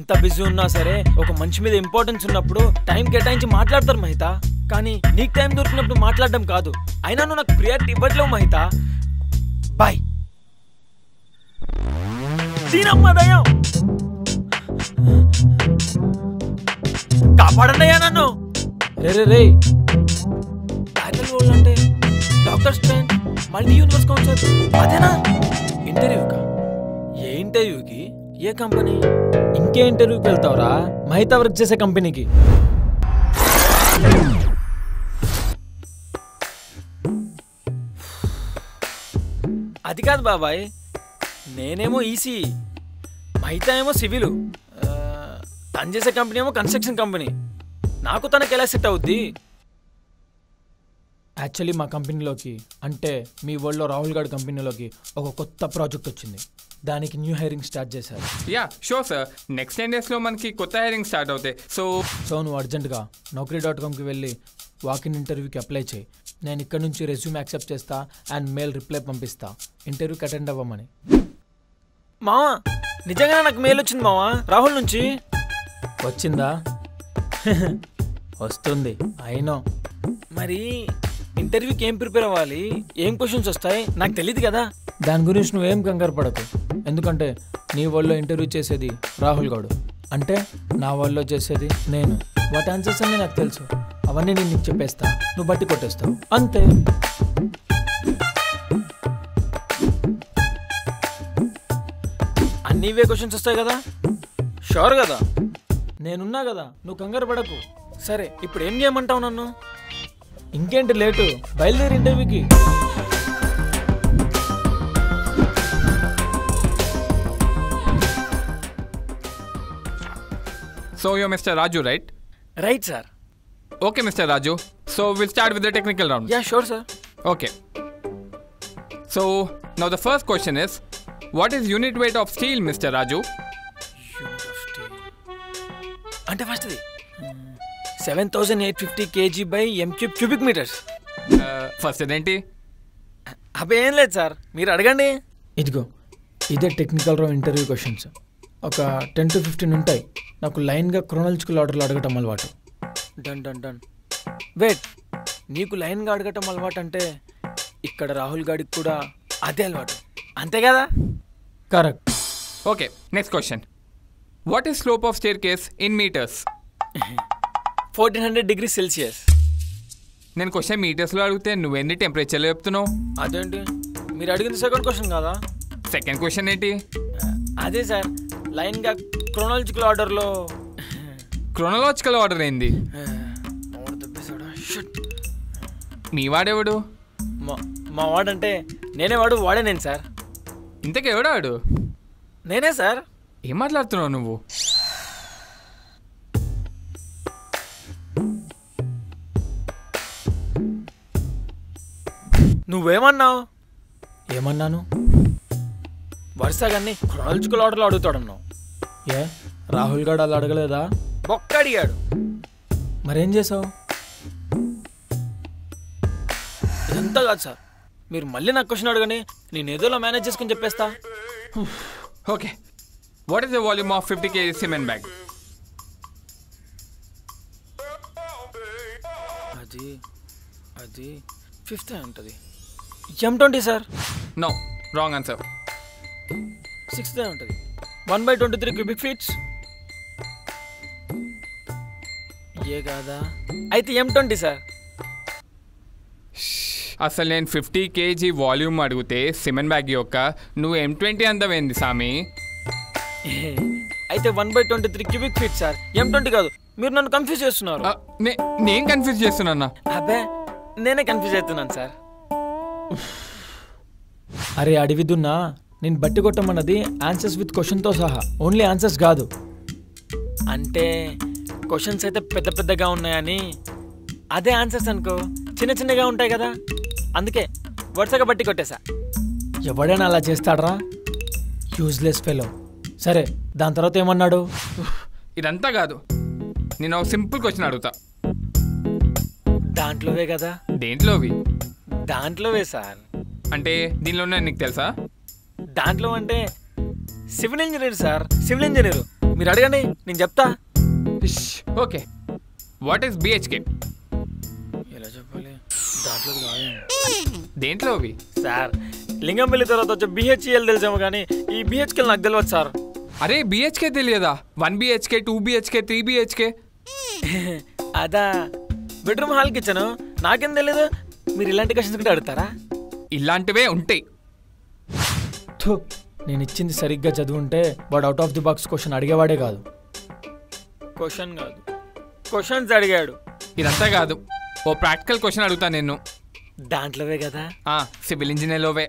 ఎంత బిజీ ఉన్నా సరే ఒక మనిషి మీద ఇంపార్టెన్స్ ఉన్నప్పుడు టైం కేటాయించి మాట్లాడతారు మహిత. కానీ నీకు టైం దొరికినప్పుడు మాట్లాడడం కాదు. అయినా నువ్వు నాకు ప్రియారిటీ ఇవ్వట్లేవు మహిత. బాయ్. దీనమ్మ దయ్యం కాపాడండియా నన్ను. రే టైటిల్ రోల్ అంటే doctor strange multi universe council అదేనా? ఇంటర్వ్యూకా? ఏ ఇంటర్వ్యూకి? ఏ కంపెనీ? ఇంకే ఇంటర్వ్యూకి వెళ్తావురా? మహిత వర్క్ చేసే కంపెనీకి. అది కాదు బాబాయ్, నేనేమో ఈసీ, మహిత ఏమో సివిల్, తను చేసే కంపెనీ ఏమో కన్స్ట్రక్షన్ కంపెనీ. నాకు తనకి ఎలా సెట్ అవుద్ది? యాక్చువల్లీ మా కంపెనీలోకి, అంటే మీ వరల్డ్లో రాహుల్ గారి కంపెనీలోకి ఒక కొత్త ప్రాజెక్ట్ వచ్చింది. దానికి న్యూ హైరింగ్ స్టార్ట్ చేశారు. యా షూర్ సార్, నెక్స్ట్ 10 daysలో మనకి కొత్త హైరింగ్ స్టార్ట్ అవుతాయి. సో నువ్వు అర్జెంటుగా naukri.comకి వెళ్ళి వాకిన్ ఇంటర్వ్యూకి అప్లై చేయి. నేను ఇక్కడ నుంచి రెజ్యూమ్ యాక్సెప్ట్ చేస్తా అండ్ మెయిల్ రిప్లై పంపిస్తా ఇంటర్వ్యూకి అటెండ్ అవ్వమని. మావా నిజంగానే నాకు మెయిల్ వచ్చింది మావా, రాహుల్ నుంచి. వచ్చిందా? వస్తుంది అయినో. మరి ఇంటర్వ్యూకి ఏం ప్రిపేర్ అవ్వాలి, ఏం క్వశ్చన్స్ వస్తాయి నాకు తెలియదు కదా. దాని గురించి నువ్వేం కంగారు పడకు, ఎందుకంటే నీ వరల్డ్లో ఇంటర్వ్యూ చేసేది రాహుల్ గౌడ్, అంటే నా వరల్డ్లో చేసేది నేను. వాటి ఆన్సర్స్ అన్నీ నాకు తెలుసు, అవన్నీ నేను నీకు చెప్పేస్తా, నువ్వు బట్టి కొట్టేస్తావు అంతే. అన్నీ ఇవే క్వశ్చన్స్ వస్తాయి కదా? షూర్ కదా? నేనున్నా కదా, నువ్వు కంగారు పడకు. సరే ఇప్పుడు ఏం చేయమంటావు నన్ను? ఇంకేంటి లేటు, బయలుదేరి ఇంటర్వ్యూకి. So you're Mr. Raju, right? Right, sir. Okay, Mr. Raju. So we'll start with the technical round. Yeah, sure, sir. Okay. So now the first question is, what is unit weight of steel, Mr. Raju? Unit of steel. అంటే first ఇది 7850 kg by m³ cubic meters. First ఇదేంటి? అబ్బే ఏం లేదు sir, మీరు అడగండి. ఇదిగో ఇదే టెక్నికల్ రౌండ్ ఇంటర్వ్యూ క్వశ్చన్స్. ఒక 10 to 15 ఉంటాయి. నాకు లైన్గా క్రోనాలజికల్ ఆర్డర్లో అడగటం అలవాటు. డన్. వెయిట్, నీకు లైన్గా అడగటం అలవాటు అంటే ఇక్కడ రాహుల్ గాడికి కూడా అదే అలవాటు, అంతే కదా? Correct. Okay, next question. What is slope of staircase in metres? 1400 degrees Celsius. నేను క్వశ్చన్ మీటర్స్లో అడిగితే నువ్వెన్ని టెంపరేచర్లో చెప్తున్నావు? అదేంటి, మీరు అడిగింది సెకండ్ క్వశ్చన్ కాదా? సెకండ్ క్వశ్చన్ ఏంటి? అదే సార్, లైన్గా క్రోనాలజికల్ ఆర్డర్లో. క్రోనాలజికల్ ఆర్డర్ ఏంది? మీ వాడేవాడు? మా వాడంటే నేనే, వాడు వాడే నేను సార్. ఇంతకెవడాడు? నేనే సార్. ఏం మాట్లాడుతున్నావు నువ్వు? నువ్వేమన్నావు? ఏమన్నాను? వరుసగాన్ని క్రోనాలజికల్ ఆర్డర్లో అడుగుతాడన్నావు. ఏ రాహుల్ గారు అలా అడగలేదా? బొక్క అడిగాడు. మరేం చేసావు? ఇదంతా కాదు సార్, మీరు మళ్ళీ నాకు క్వశ్చన్ అడగని, నేను ఏదోలా మేనేజ్ చేసుకుని చెప్పేస్తా. Okay, what is the volume of 50 kg cement bag? అది 50 ఉంటుంది. M20 sir. No, wrong answer. 6 ఉంటుంది. 1/23 cubic feet. ఏ కాదా? అయితే M20 సార్. అసలు నేను 50 kg వాల్యూమ్ అడిగితే సిమెంట్ బ్యాగ్ యొక్క నువ్వు M20 అందవేంది సామి? అయితే 1/23 cubic feet సార్, M20 కాదు. మీరు నన్ను కన్ఫ్యూజ్ చేస్తున్నారు. నేను కన్ఫ్యూజ్ చేస్తున్నా? అబ్బే నేనే కన్ఫ్యూజ్ అవుతున్నాను సార్. అరే అడివిదున్నా, నేను బట్టి కొట్టమన్నది ఆన్సర్స్ విత్ క్వశ్చన్తో సహా, ఓన్లీ ఆన్సర్స్ కాదు. అంటే క్వశ్చన్స్ అయితే పెద్ద పెద్దగా ఉన్నాయని, అదే ఆన్సర్స్ అనుకో చిన్న చిన్నగా ఉంటాయి కదా, అందుకే వరుసగా బట్టి కొట్టేశా. ఎవడైనా అలా చేస్తాడరా, యూజ్లెస్ ఫెలో. సరే దాని తర్వాత ఏమన్నాడు? ఇదంతా కాదు, నేను ఒక సింపుల్ క్వశ్చన్ అడుగుతా. దాంట్లోవే కదా? దేంట్లోవి? దాంట్లోవే సార్. అంటే దీనిలోనే నీకు తెలుసా? దాంట్లో అంటే civil engineer sir, civil engineer. మీరు అడగండి, నేను చెప్తా. Okay, what is BHK? ఎలా చెప్పాలి? దాంట్లో దేంట్లో అవి? సార్ లింగంపల్లి తర్వాత వచ్చే బిహెచ్ఎల్ తెలిసేమో కానీ ఈ బిహెచ్కెల్ నాకు తెలియదు సార్. అరే బిహెచ్కే తెలియదా? 1 BHK, 2 BHK, 3 BHK. అదా బెడ్రూమ్ హాల్ కిచెన్, నాకేం తెలియదు. మీరు ఇలాంటి క్వశ్చన్స్ కూడా అడుగుతారా? ఇలాంటివే ఉంటాయి. నేను ఇచ్చింది సరిగ్గా చదువుంటే వాడు out of the box question అడిగేవాడే కాదు. క్వశ్చన్స్ అడిగాడు. ఇదంతా కాదు, ఓ ప్రాక్టికల్ క్వశ్చన్ అడుగుతా నేను. దాంట్లోవే కదా? సివిల్ ఇంజనీర్లోవే.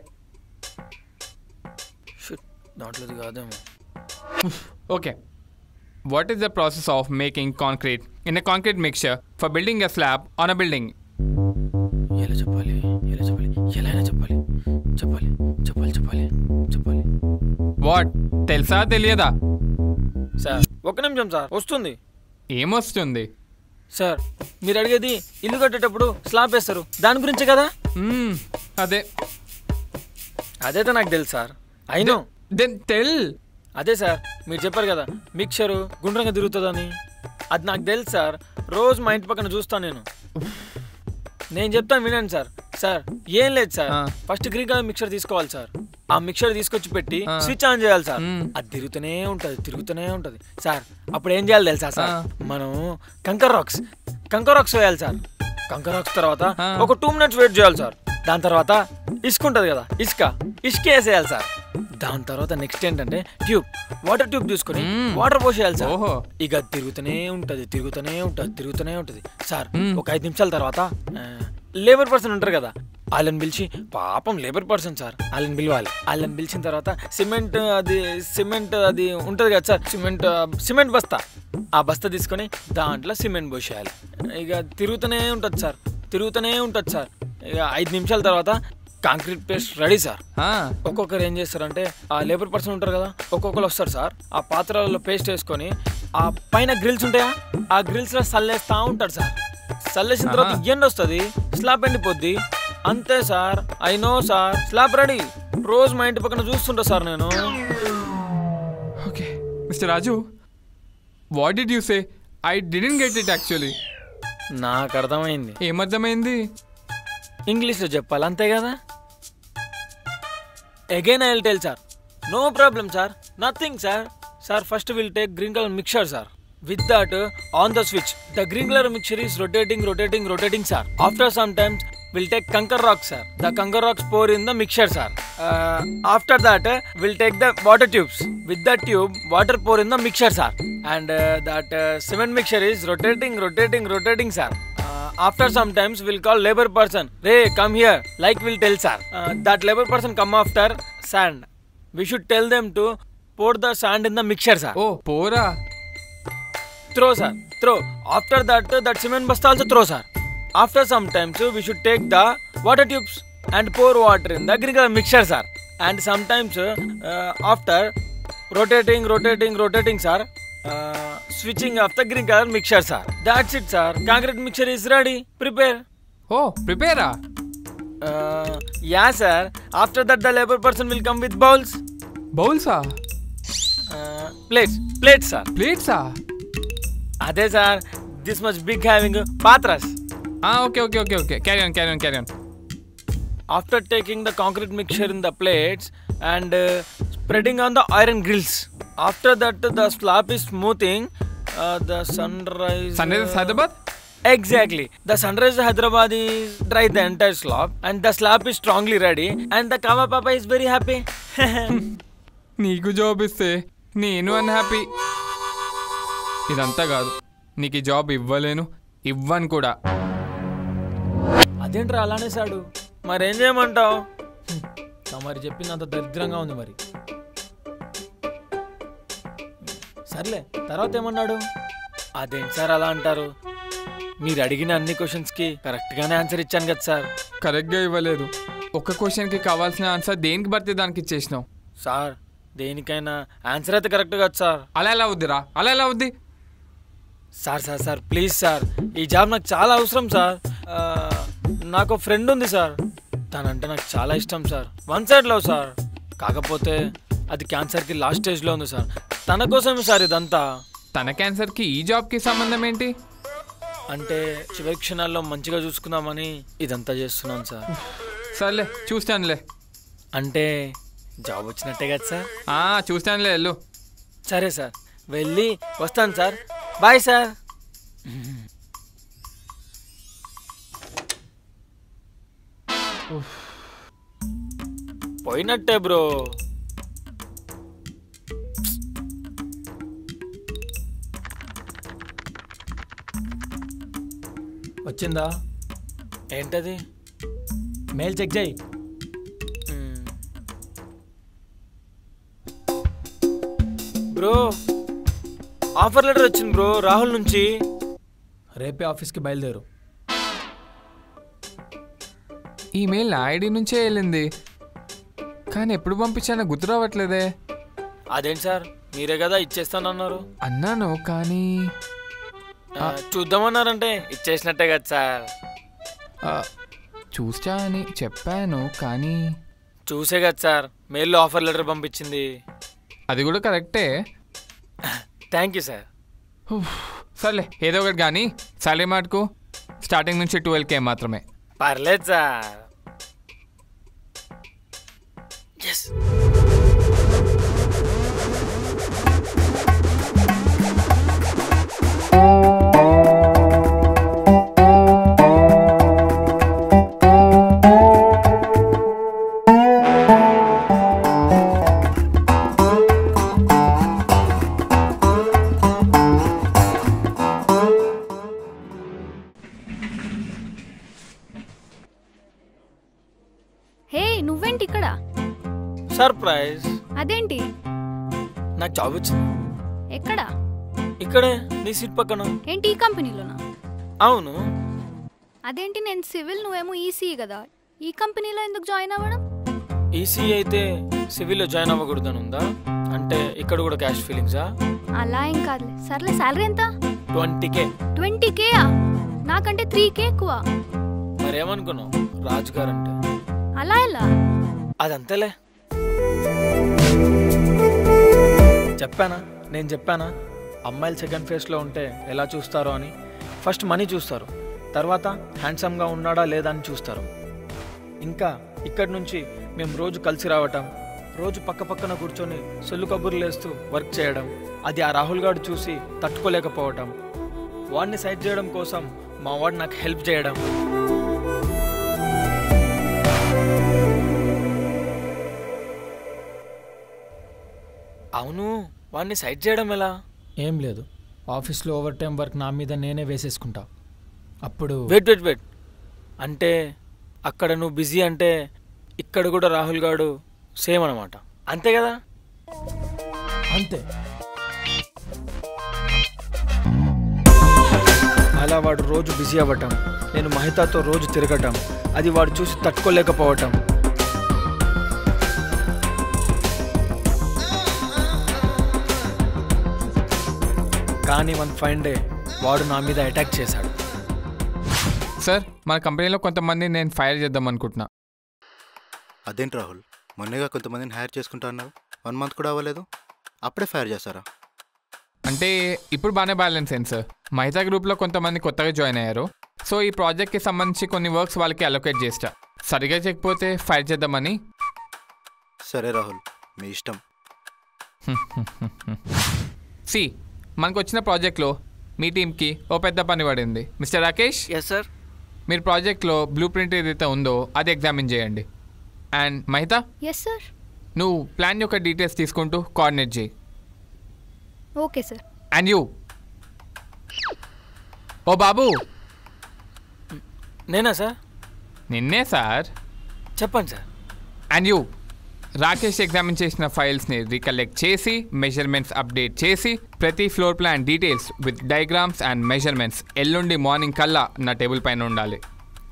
దాంట్లోది కాదేమో. Okay, what is the process of making concrete in a concrete mixture for building a slab on a building? ఎలా చెప్పాలి? ఎలా అయినా చెప్పాలి. వాట్, తెలుసా తెలియదా? సార్ ఒక్క నిమిషం సార్, వస్తుంది. ఏమొస్తుంది? సార్ మీరు అడిగేది ఇల్లు కట్టేటప్పుడు స్లాబ్ వేస్తారు, దాని గురించే కదా? అదైతే నాకు తెలుసు సార్. I know then tell. అదే సార్ మీరు చెప్పారు కదా మిక్చరు గుండ్రంగా తిరుగుతుందని, అది నాకు తెలుసు సార్. రోజు మా ఇంటి పక్కన చూస్తాను నేను చెప్తాను వినండి సార్. సార్ ఏం లేదు sir, first green colour mixture తీసుకోవాలి సార్. ఆ మిక్చర్ తీసుకొచ్చి పెట్టి స్విచ్ ఆన్ చేయాలి సార్. అది తిరుగుతూనే ఉంటది సార్. అప్పుడు ఏం చేయాలి తెలుసా సార్? మనం కంకర్ రాక్స్ వేయాలి సార్. కంకర్ రాక్స్ తర్వాత ఒక 2 minutes వెయిట్ చేయాలి సార్. దాని తర్వాత ఇసుక ఉంటుంది కదా, ఇసుక వేసేయాలి సార్. దాని తర్వాత నెక్స్ట్ ఏంటంటే వాటర్ ట్యూబ్ తీసుకొని వాటర్ పోసేయాలి సార్. ఇక తిరుగుతూనే ఉంటది సార్. ఒక 5 నిమిషాల తర్వాత లేబర్ పర్సన్ ఉంటారు కదా, వాళ్ళని పిలిచి, పాపం లేబర్ పర్సన్ సార్, వాళ్ళని పిలవాలి. వాళ్ళని పిలిచిన తర్వాత సిమెంట్ అది ఉంటుంది కదా సార్, సిమెంట్ బస్తా, ఆ బస్తా తీసుకొని దాంట్లో సిమెంట్ పోసేయాలి. ఇక తిరుగుతూనే ఉంటుంది సార్. ఇక 5 నిమిషాల తర్వాత కాంక్రీట్ పేస్ట్ రెడీ సార్. ఒక్కొక్కరు ఏం చేస్తారంటే, ఆ లేబర్ పర్సన్ ఉంటారు కదా, ఒక్కొక్కరు వస్తారు సార్. ఆ పాత్రలలో పేస్ట్ వేసుకొని ఆ పైన గ్రిల్స్ ఉంటాయా, ఆ గ్రిల్స్ లో సల్లేస్తా ఉంటారు సార్. సల్లేసిన తర్వాత ఎండ వస్తుంది, స్లాబ్ ఎండిపోద్ది. అంతే సార్. అయినో సార్, స్లాబ్ రెడీ. రోజు మా ఇంటి పక్కన చూస్తుంటా సార్ నేను. Okay mister Raju, what did you say? I didn't get it actually. నాకు అర్థమైంది. ఏమర్థమైంది? ఇంగ్లీష్లో చెప్పాలి అంతే కదా. Again I will tell sir. No problem sir, nothing sir. Sir first will take green colour mixture sir. With that, on the switch, the green color mixture is rotating, sir. After some time, we'll take Kankar rocks, sir. The Kankar rocks pour in the mixture, sir. After that, we'll take the water tubes. With that tube, water pour in the mixture, sir. And that cement mixture is rotating, sir. After some times, we'll call labor person. Hey, come here. Like we'll tell, sir. That labor person come after sand. We should tell them to pour the sand in the mixture, sir. Oh, pora. Throw, sir. Throw. After that cement basta also throw, sir. After some time, we should take the water tubes and pour water in the green color mixture, sir. And sometimes after rotating, sir. Switching off the green color mixture, sir. That's it, sir. Concrete mixture is ready. Prepare. Oh, prepare? Yeah, sir. After that, the labor person will come with bowls. Bowls? Plates, sir. Plates? Adhe sir, this much big having patras. Okay. Carry on. After taking the concrete mixture in the plates and spreading on the iron grills. After that, the slab is smoothing. The Sunrise Hyderabad? Exactly. The Sunrise Hyderabad is dry the entire slab and the slab is strongly ready and the Kama Papa is very happy. నీకు job ఇస్తే నేను unhappy. ఇదంతా కాదు, నీకు ఈ job ఇవ్వను కూడా. అదేంట్రా అలానే సాడు, మరేం చేయమంటావు? మరి చెప్పిందంత దరిద్రంగా ఉంది మరి. సర్లే, తర్వాత ఏమన్నాడు? అదేంటి సార్ అలా అంటారు? మీరు అడిగిన అన్ని క్వశ్చన్స్కి కరెక్ట్గానే ఆన్సర్ ఇచ్చాను కదా సార్. కరెక్ట్గా ఇవ్వలేదు. ఒక్క క్వశ్చన్కి కావాల్సిన ఆన్సర్ దేనికి పడితే దానికి ఇచ్చేసినావు. సార్ దేనికైనా ఆన్సర్ అయితే కరెక్ట్ కదా సార్. అలా ఎలా అవుద్ది? సార్ ప్లీజ్ సార్, ఈ జాబ్ నాకు చాలా అవసరం సార్. నాకు ఫ్రెండ్ ఉంది సార్, తనంటే నాకు చాలా ఇష్టం సార్. 1 side love sir. కాకపోతే అది క్యాన్సర్కి లాస్ట్ స్టేజ్లో ఉంది సార్. తన కోసమే సార్ ఇదంతా. తన క్యాన్సర్కి ఈ జాబ్కి సంబంధం ఏంటి? అంటే చివరి క్షణాల్లో మంచిగా చూసుకుందామని ఇదంతా చేస్తున్నాను సార్. సర్లే చూస్తానులే. అంటే జాబ్ వచ్చినట్టే కదా సార్? చూస్తానులే వెళ్ళు. సరే సార్, వెళ్ళి వస్తాను సార్. Bye sir. పోయినట్టే బ్రో. వచ్చిందా? ఏంటది? మెయిల్ చెక్ చేయి. బ్రో ఆఫర్ లెటర్ వచ్చింది బ్రో, రాహుల్ నుంచి. రేపే ఆఫీస్కి బయలుదేరు. ఈమెయిల్ నా ఐడి నుంచే వెళ్ళింది, కానీ ఎప్పుడు పంపించానో గుర్తు రావట్లేదే. అదేంటి సార్, మీరే కదా ఇచ్చేస్తానన్నారు. అన్నాను కానీ చూద్దామన్నారంటే ఇచ్చేసినట్టే కదా సార్. చూస్తా అని చెప్పాను కానీ. చూసే కదా సార్ మెయిల్లో ఆఫర్ లెటర్ పంపించింది. అది కూడా కరెక్టే. Thank you sir. సర్లే ఏదో ఒకటి కానీ సాలరీ మాటకు స్టార్టింగ్ నుంచి 12K మాత్రమే. పర్లేదు సార్. ఎస్. హే నువ్వేంటి ఇక్కడ? సర్ప్రైజ్. అదేంటి? నాకు జాబ్ వచ్చింది. ఎక్కడ? ఇక్కడే నీ సీట్ పక్కన. ఏంటి ఈ కంపెనీలోనా? అవును. అదేంటి నేను సివిల్, నువ్వేమో ఈసీ కదా, ఈ కంపెనీలో ఎందుకు జాయిన్ అవ్వడం? ఈసీ అయితే సివిల్లో జాయిన్ అవ్వకూడదని ఉందా? అంటే ఇక్కడ కూడా క్యాష్ ఫీలింగ్సా? అలా ఏం కాదులే. సర్లే శాలరీ ఎంత? 20K. 20K? నాకంటే 3K ఎక్కువ. మరేమనుకున్నావు రాజు గారు అంటే? అలా ఎలా? అదంతేలే. చెప్పానా అమ్మాయిలు సెకండ్ ఫేస్లో ఉంటే ఎలా చూస్తారో అని. ఫస్ట్ మనీ చూస్తారు, తర్వాత హ్యాండ్సమ్గా ఉన్నాడా లేదా అని చూస్తారు. ఇంకా ఇక్కడి నుంచి మేము రోజు కలిసి రావటం, రోజు పక్క పక్కన కూర్చొని సొల్లు కబుర్లు వేస్తూ వర్క్ చేయడం, అది ఆ రాహుల్ గారు చూసి తట్టుకోలేకపోవటం, వాడిని సైడ్ చేయడం కోసం మా వాడు నాకు హెల్ప్ చేయడం. అవును, వాడిని సైడ్ చేయడం ఎలా? ఏం లేదు, ఆఫీస్లో ఓవర్ టైం వర్క్ నా మీద నేనే వేసేసుకుంటా. అప్పుడు వెయిట్ అంటే అక్కడ నువ్వు బిజీ అంటే ఇక్కడ కూడా రాహుల్ గారు సేమ్ అనమాట, అంతే కదా? అంతే. అలా వాడు రోజు బిజీ అవ్వటం, నేను మహితాతో రోజు తిరగటం, అది వాడు చూసి తట్టుకోలేకపోవటం. కానీ వన్ ఫైన్ డే వాడు నా మీద అటాక్ చేశాడు. సార్ మన కంపెనీలో కొంతమంది నేను ఫైర్ చేద్దాం అనుకుంటున్నా. అదేంటి రాహుల్, మొన్నగా కొంతమందిని హైర్ చేసుకుంటా అన్నావు, 1 మంత్ కూడా అవ్వలేదు, అప్పుడే ఫైర్ చేస్తారా? అంటే ఇప్పుడు బాగానే బ్యాలెన్స్ అయింది సార్. మహితా గ్రూప్లో కొంతమంది కొత్తగా జాయిన్ అయ్యారు. సో ఈ ప్రాజెక్ట్కి సంబంధించి కొన్ని వర్క్స్ వాళ్ళకి అలొకేట్ చేస్తా. సరిగా చేయకపోతే ఫైర్ చేద్దామని. సరే రాహుల్, మీ ఇష్టం. సి మనకు వచ్చిన ప్రాజెక్ట్లో మీ టీంకి ఓ పెద్ద పని పడింది. మిస్టర్ రాకేష్. Yes sir. మీరు ప్రాజెక్ట్లో బ్లూ ప్రింట్ ఏదైతే ఉందో అది ఎగ్జామిన్ చేయండి. And Mahita, yes sir. నువ్వు ప్లాన్ యొక్క డీటెయిల్స్ తీసుకుంటూ కోఆర్డినేట్ చేయి. Okay sir. అండ్ యూ, ఓ బాబు. నేనా సార్? నిన్నే సార్. చెప్పండి sir. And you, Rakesh examine చేసిన ఫైల్స్ని రికలెక్ట్ చేసి మెజర్మెంట్స్ అప్డేట్ చేసి ప్రతి floor plan details with diagrams and measurements ఎల్లుండి మార్నింగ్ కల్లా నా టేబుల్ పైన ఉండాలి.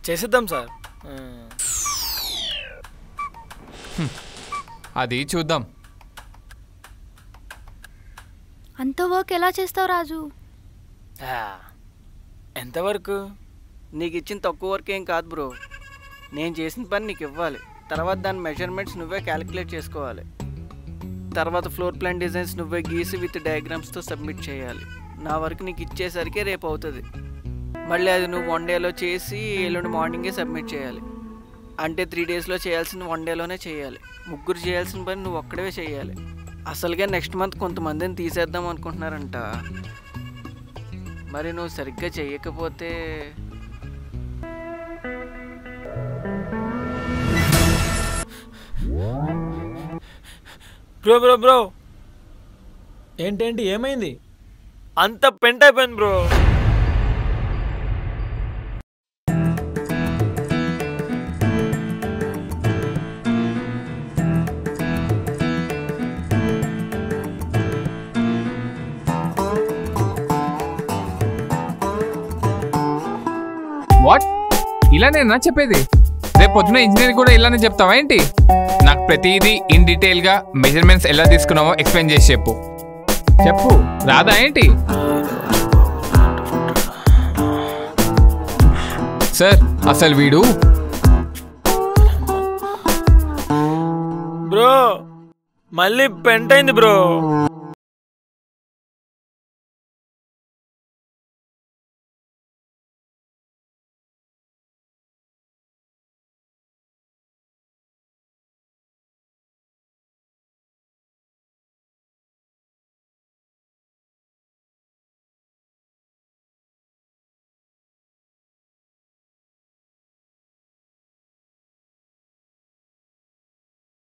చేసేద్దాం సార్. అది చూద్దాం. అంత వర్క్ ఎలా చేస్తావు రాజు? ఎంతవరకు? నీకు ఇచ్చిన తక్కువ వర్క్ ఏం కాదు బ్రో, నేను చేసిన పని నీకు ఇవ్వాలి, తర్వాత దాని మెజర్మెంట్స్ నువ్వే క్యాలిక్యులేట్ చేసుకోవాలి. తర్వాత ఫ్లోర్ ప్లాన్ డిజైన్స్ నువ్వే గీసి విత్ డయాగ్రామ్స్తో సబ్మిట్ చేయాలి. నా వర్క్ నీకు ఇచ్చేసరికి రేపు అవుతుంది. మళ్ళీ అది నువ్వు 1 డేలో చేసి ఎల్లుండి మార్నింగే సబ్మిట్ చేయాలి. అంటే 3 డేస్లో చేయాల్సిన 1 డేలోనే చేయాలి. ముగ్గురు చేయాల్సిన పని నువ్వు ఒక్కడే చేయాలి. అసలుగా నెక్స్ట్ మంత్ కొంతమందిని తీసేద్దాం అనుకుంటున్నారంట. మరి నువ్వు సరిగ్గా చెయ్యకపోతే బ్రో బ్రో బ్రో ఏంటేంటి ఏమైంది? అంత పెంట్ అయిపోయింది బ్రో. వాట్? ఇలానేనా చెప్పేది? రేపు పొద్దున ఇంజనీర్ కూడా ఇలానే చెప్తావా ఏంటి? నాకు ప్రతిదీ ఇన్ డీటెయిల్గా మెజర్మెంట్స్ ఎలా తీసుకున్నావో ఎక్స్ప్లెయిన్ చేసి చెప్పు. చెప్పు, రాదా ఏంటి? సార్ అసలు వీడు బ్రో మళ్ళీ పెంట్ అయింది బ్రో.